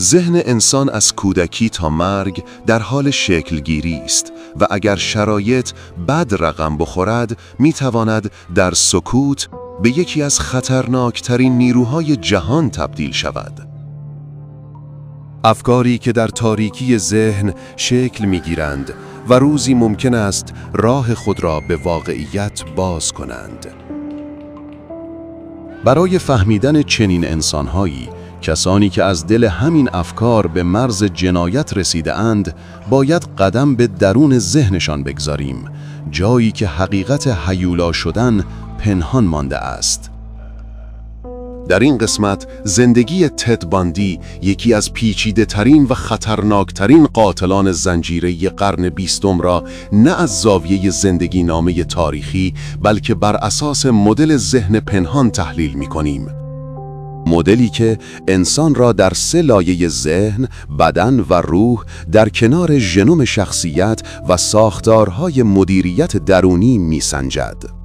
ذهن انسان از کودکی تا مرگ در حال شکلگیری است و اگر شرایط بد رقم بخورد میتواند در سکوت به یکی از خطرناکترین نیروهای جهان تبدیل شود. افکاری که در تاریکی ذهن شکل میگیرند و روزی ممکن است راه خود را به واقعیت باز کنند. برای فهمیدن چنین انسانهایی، کسانی که از دل همین افکار به مرز جنایت رسیده اند، باید قدم به درون ذهنشان بگذاریم، جایی که حقیقت هیولا شدن پنهان مانده است. در این قسمت زندگی تد باندی، یکی از پیچیده ترین و خطرناکترین قاتلان زنجیره قرن 20 را نه از زاویه زندگی نامه تاریخی بلکه بر اساس مدل ذهن پنهان تحلیل می‌کنیم. مدلی که انسان را در 3 لایه ذهن، بدن و روح در کنار ژنوم شخصیت و ساختارهای مدیریت درونی می‌سنجد.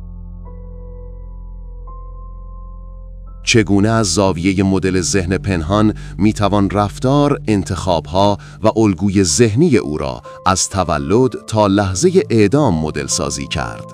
چگونه از زاویه مدل ذهن پنهان میتوان رفتار، انتخابها و الگوی ذهنی او را از تولد تا لحظه اعدام مدل سازی کرد؟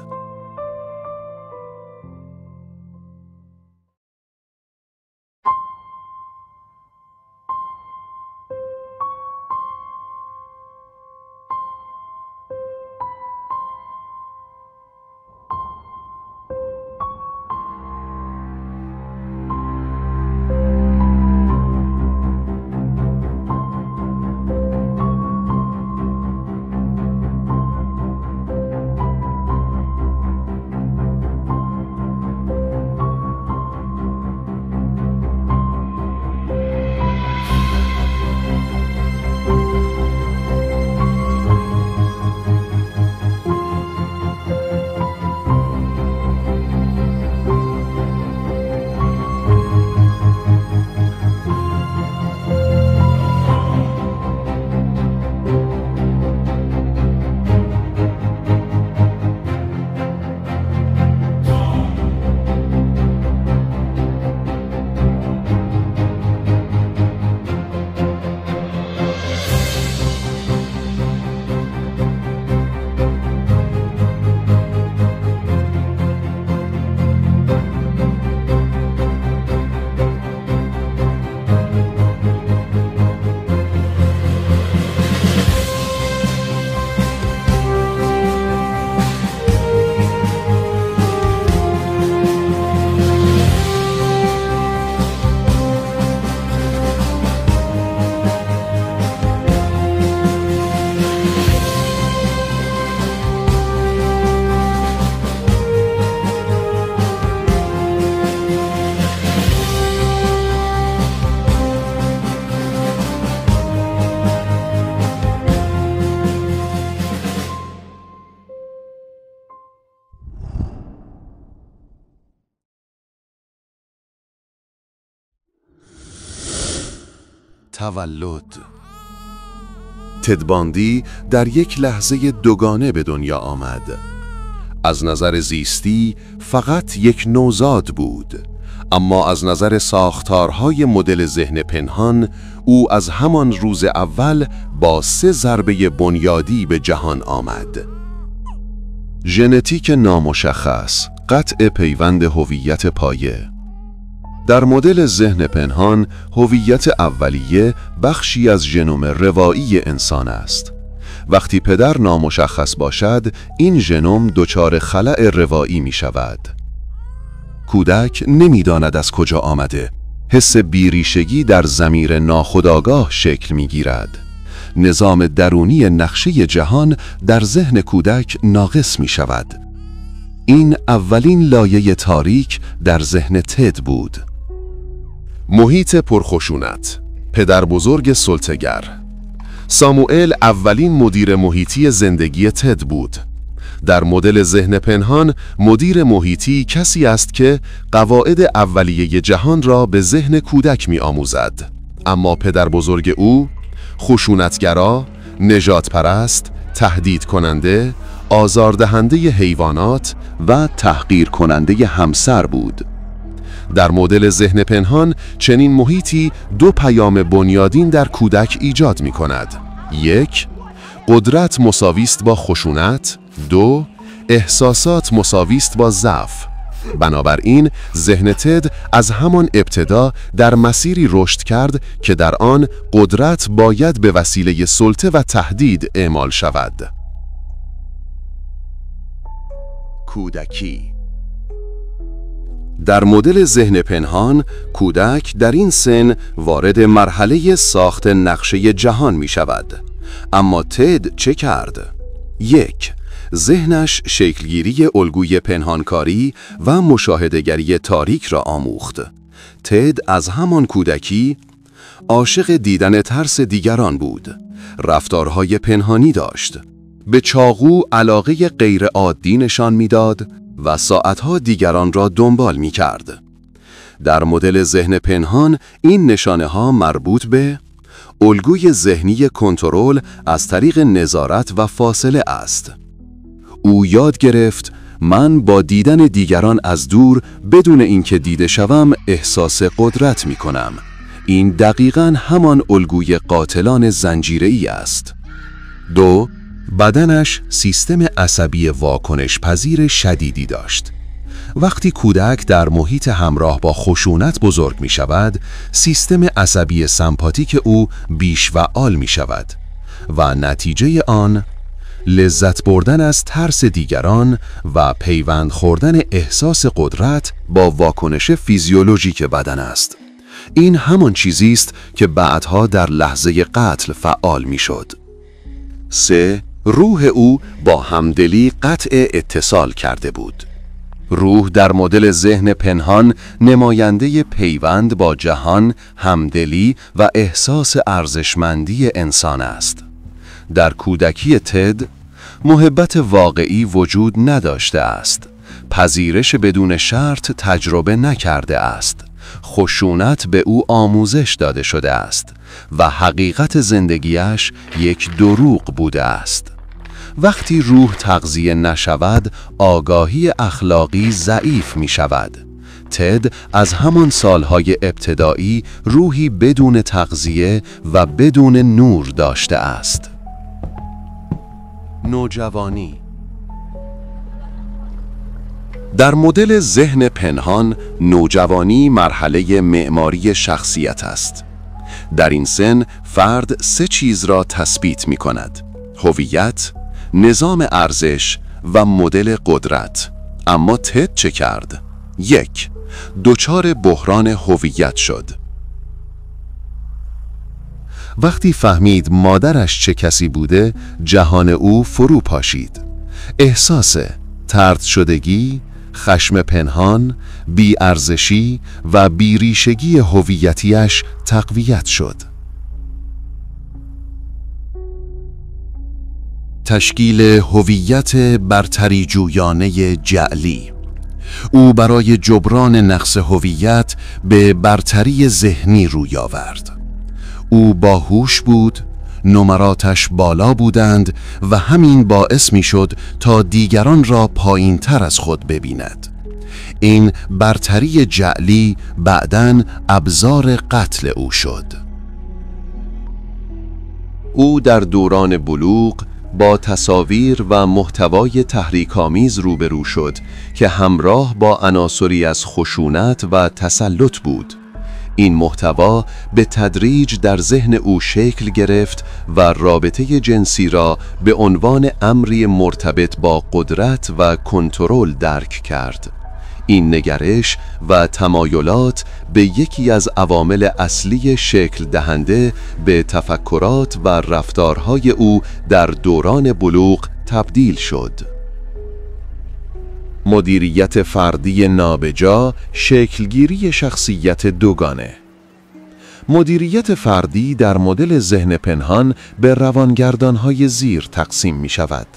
تولد. تد باندی در یک لحظه دوگانه به دنیا آمد. از نظر زیستی فقط یک نوزاد بود، اما از نظر ساختارهای مدل ذهن پنهان او از همان روز اول با 3 ضربه بنیادی به جهان آمد. ژنتیک نامشخص، قطع پیوند هویت پایه. در مدل ذهن پنهان، هویت اولیه بخشی از ژنوم روایی انسان است. وقتی پدر نامشخص باشد، این ژنوم دچار خلأ روایی می شود. کودک نمی‌داند از کجا آمده. حس بیریشگی در ضمیر ناخودآگاه شکل می گیرد. نظام درونی نقشه جهان در ذهن کودک ناقص می شود. این اولین لایه تاریک در ذهن تد بود. محیط پرخشونت. پدر بزرگ سلطه‌گر. ساموئل اولین مدیر محیطی زندگی تد بود. در مدل ذهن پنهان، مدیر محیطی کسی است که قواعد اولیه جهان را به ذهن کودک می آموزد. اما پدر بزرگ او، خشونتگرا، نژاد پرست، تهدید کننده، آزاردهنده حیوانات و تحقیر کننده همسر بود. در مدل ذهن پنهان چنین محیطی دو پیام بنیادین در کودک ایجاد می کند. 1. قدرت مساویست با خشونت. 2. احساسات مساویست با ضعف. بنابراین ذهن تد از همان ابتدا در مسیری رشد کرد که در آن قدرت باید به وسیله سلطه و تهدید اعمال شود. کودکی. در مدل ذهن پنهان، کودک در این سن وارد مرحله ساخت نقشه جهان می شود. اما تد چه کرد؟ 1. ذهنش شکلگیری الگوی پنهانکاری و مشاهده‌گری تاریک را آموخت. تد از همان کودکی عاشق دیدن ترس دیگران بود. رفتارهای پنهانی داشت. به چاقو علاقه غیرعادی نشان میداد و ساعتها دیگران را دنبال می کرد. در مدل ذهن پنهان این نشانه ها مربوط به الگوی ذهنی کنترل از طریق نظارت و فاصله است. او یاد گرفت من با دیدن دیگران از دور بدون اینکه دیده شوم احساس قدرت می کنم. این دقیقاً همان الگوی قاتلان زنجیره‌ای است. 2. بدنش سیستم عصبی واکنش پذیر شدیدی داشت. وقتی کودک در محیط همراه با خشونت بزرگ می شود، سیستم عصبی سمپاتیک او بیش فعال می شود و نتیجه آن لذت بردن از ترس دیگران و پیوند خوردن احساس قدرت با واکنش فیزیولوژیک بدن است. این همان چیزی است که بعدها در لحظه قتل فعال می شد. 3. روح او با همدلی قطع اتصال کرده بود. روح در مدل ذهن پنهان نماینده پیوند با جهان، همدلی و احساس ارزشمندی انسان است. در کودکی تد، محبت واقعی وجود نداشته است. پذیرش بدون شرط تجربه نکرده است. خشونت به او آموزش داده شده است و حقیقت زندگیش یک دروغ بوده است. وقتی روح تغذیه نشود، آگاهی اخلاقی ضعیف می شود. تد از همان سالهای ابتدایی روحی بدون تغذیه و بدون نور داشته است. نوجوانی. در مدل ذهن پنهان، نوجوانی مرحله معماری شخصیت است. در این سن، فرد 3 چیز را تثبیت می کند: هویت، نظام ارزش و مدل قدرت. اما تد چه کرد؟ 1. دچار بحران هویت شد. وقتی فهمید مادرش چه کسی بوده، جهان او فرو پاشید. احساس طرد شدگی، خشم پنهان، بی‌ارزشی و بیریشگی هویتیش تقویت شد. تشکیل هویت برتری جویانه جعلی. او برای جبران نقص هویت به برتری ذهنی روی آورد. او باهوش بود، نمراتش بالا بودند و همین باعث می شد تا دیگران را پایین تر از خود ببیند. این برتری جعلی بعداً ابزار قتل او شد. او در دوران بلوغ با تصاویر و محتوای تحریک‌آمیز روبرو شد که همراه با عناصری از خشونت و تسلط بود. این محتوا به تدریج در ذهن او شکل گرفت و رابطه جنسی را به عنوان امری مرتبط با قدرت و کنترل درک کرد. این نگرش و تمایلات به یکی از عوامل اصلی شکل دهنده به تفکرات و رفتارهای او در دوران بلوغ تبدیل شد. مدیریت فردی نابجا، شکلگیری شخصیت دوگانه. مدیریت فردی در مدل ذهن پنهان به روانگردانهای زیر تقسیم می شود: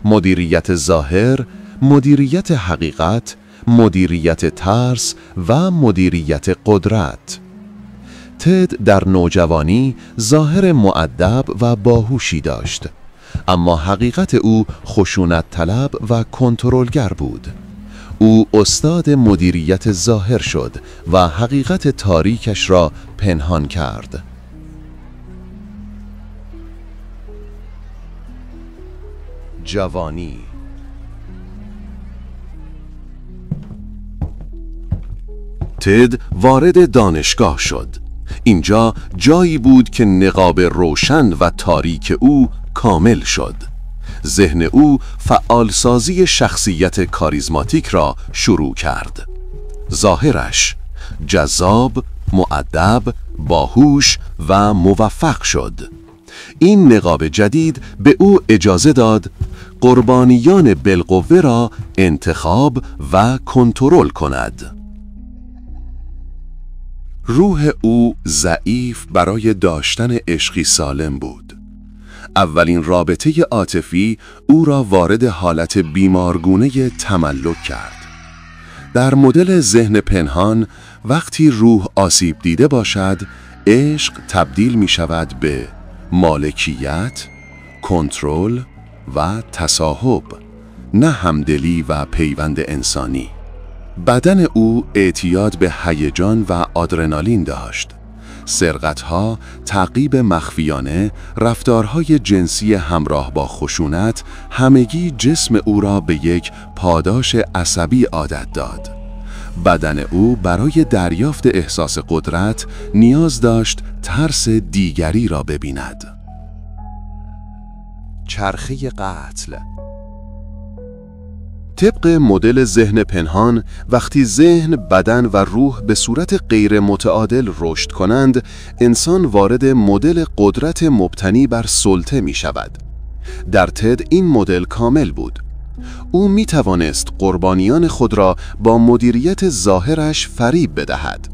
مدیریت ظاهر، مدیریت حقیقت، مدیریت ترس و مدیریت قدرت. تد در نوجوانی ظاهر مؤدب و باهوشی داشت، اما حقیقت او خشونت طلب و کنترلگر بود. او استاد مدیریت ظاهر شد و حقیقت تاریکش را پنهان کرد. جوانی. تد وارد دانشگاه شد. اینجا جایی بود که نقاب روشن و تاریک او کامل شد. ذهن او فعالسازی شخصیت کاریزماتیک را شروع کرد. ظاهرش جذاب، مؤدب، باهوش و موفق شد. این نقاب جدید به او اجازه داد قربانیان بالقوه را انتخاب و کنترل کند. روح او ضعیف برای داشتن عشقی سالم بود. اولین رابطه عاطفی او را وارد حالت بیمارگونه تملک کرد. در مدل ذهن پنهان، وقتی روح آسیب دیده باشد، عشق تبدیل می شود به مالکیت، کنترل و تصاحب، نه همدلی و پیوند انسانی. بدن او اعتیاد به هیجان و آدرنالین داشت. سرقت‌ها، تعقیب مخفیانه، رفتارهای جنسی همراه با خشونت، همگی جسم او را به یک پاداش عصبی عادت داد. بدن او برای دریافت احساس قدرت نیاز داشت ترس دیگری را ببیند. چرخه قتل. طبق مدل ذهن پنهان، وقتی ذهن، بدن و روح به صورت غیر متعادل رشد کنند، انسان وارد مدل قدرت مبتنی بر سلطه می شود. در تد این مدل کامل بود. او می توانست قربانیان خود را با مدیریت ظاهرش فریب بدهد.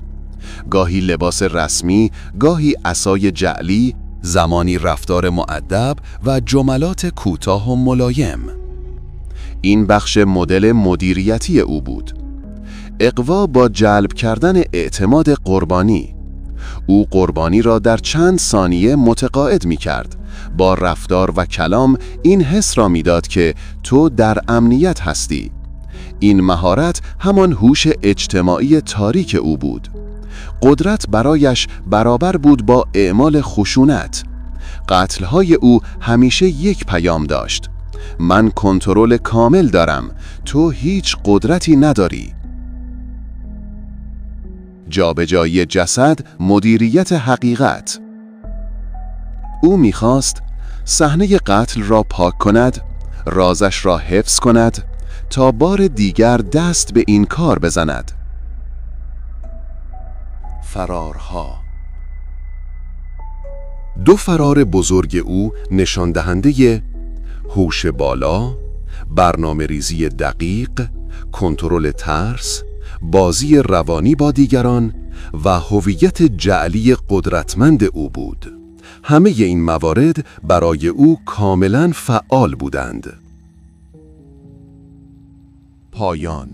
گاهی لباس رسمی، گاهی عصای جعلی، زمانی رفتار مؤدب و جملات کوتاه و ملایم. این بخش مدل مدیریتی او بود. اقوا با جلب کردن اعتماد قربانی. او قربانی را در چند ثانیه متقاعد می کرد. با رفتار و کلام این حس را می داد که تو در امنیت هستی. این مهارت همان هوش اجتماعی تاریک او بود. قدرت برایش برابر بود با اعمال خشونت. قتل‌های او همیشه یک پیام داشت: من کنترل کامل دارم، تو هیچ قدرتی نداری. جابجایی جسد، مدیریت حقیقت. او می‌خواست صحنه قتل را پاک کند، رازش را حفظ کند تا بار دیگر دست به این کار بزند. فرارها. دو فرار بزرگ او نشان دهنده هوش بالا، برنامه ریزی دقیق، کنترل ترس، بازی روانی با دیگران و هویت جعلی قدرتمند او بود. همه این موارد برای او کاملا فعال بودند. پایان.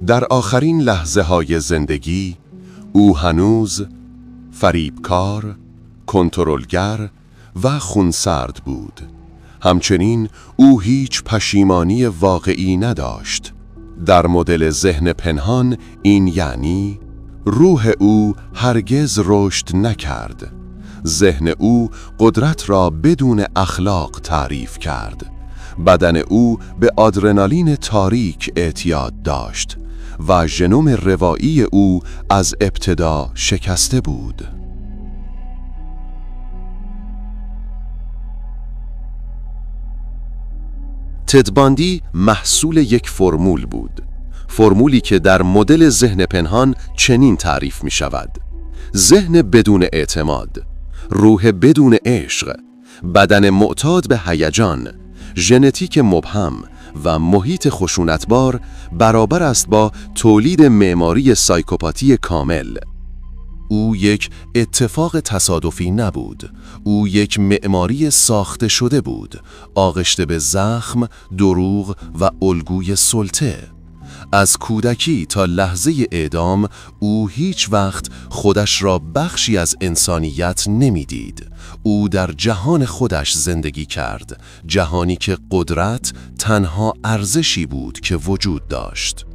در آخرین لحظه های زندگی، او هنوز فریبکار، کنترلگر و خونسرد بود. همچنین او هیچ پشیمانی واقعی نداشت. در مدل ذهن پنهان این یعنی روح او هرگز رشد نکرد. ذهن او قدرت را بدون اخلاق تعریف کرد. بدن او به آدرنالین تاریک اعتیاد داشت و ژنوم روایی او از ابتدا شکسته بود. تد باندی محصول یک فرمول بود. فرمولی که در مدل ذهن پنهان چنین تعریف می شود: ذهن بدون اعتماد، روح بدون عشق، بدن معتاد به هیجان، ژنتیک مبهم و محیط خشونتبار برابر است با تولید معماری سایکوپاتی کامل. او یک اتفاق تصادفی نبود. او یک معماری ساخته شده بود، آغشته به زخم، دروغ و الگوی سلطه. از کودکی تا لحظه اعدام او هیچ وقت خودش را بخشی از انسانیت نمیدید. او در جهان خودش زندگی کرد، جهانی که قدرت تنها ارزشی بود که وجود داشت.